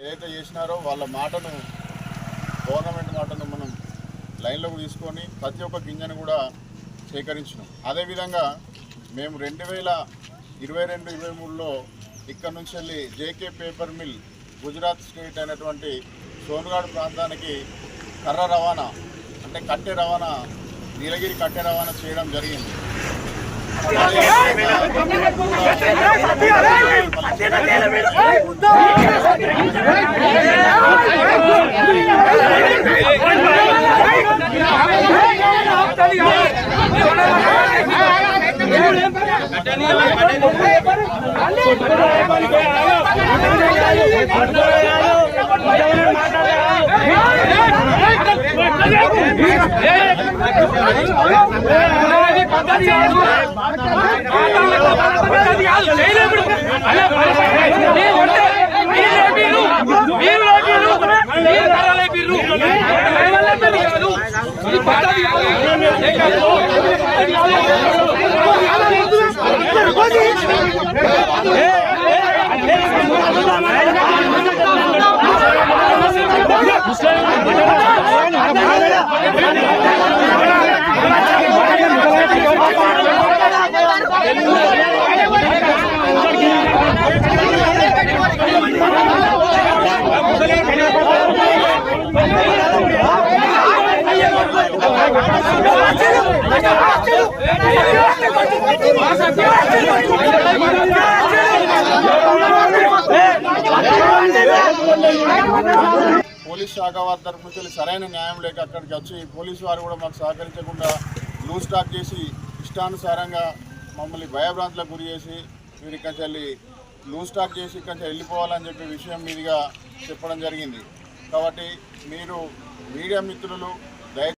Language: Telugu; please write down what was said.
ఏదైతే చేసినారో వాళ్ళ మాటను, గవర్నమెంట్ మాటను మనం లైన్లోకి తీసుకొని ప్రతి ఒక్క గింజను కూడా సేకరించినాం. అదేవిధంగా మేము 2022-23లో ఇక్కడ నుంచి వెళ్ళి JK paper mill Gujarat state అయినటువంటి సోన్గాడ్ ప్రాంతానికి కర్ర రవాణా అంటే కట్టె రవాణా, నీలగిరి కట్టె రవాణా చేయడం జరిగింది. పోలీస్ శాఖ వారి తరఫు నుంచి సరైన న్యాయం లేక అక్కడికి వచ్చి పోలీసు వారు కూడా మాకు సహకరించకుండా లూజ్ స్టాక్ చేసి ఇష్టానుసారంగా మమ్మల్ని భయభ్రాంతులకు గురి చేసి మీరు ఇక్కడి వెళ్ళి లూజ్ స్టాక్ చేసి ఇక్కడి వెళ్ళిపోవాలని చెప్పే విషయం మీదుగా చెప్పడం జరిగింది. కాబట్టి మీరు మీడియా మిత్రులు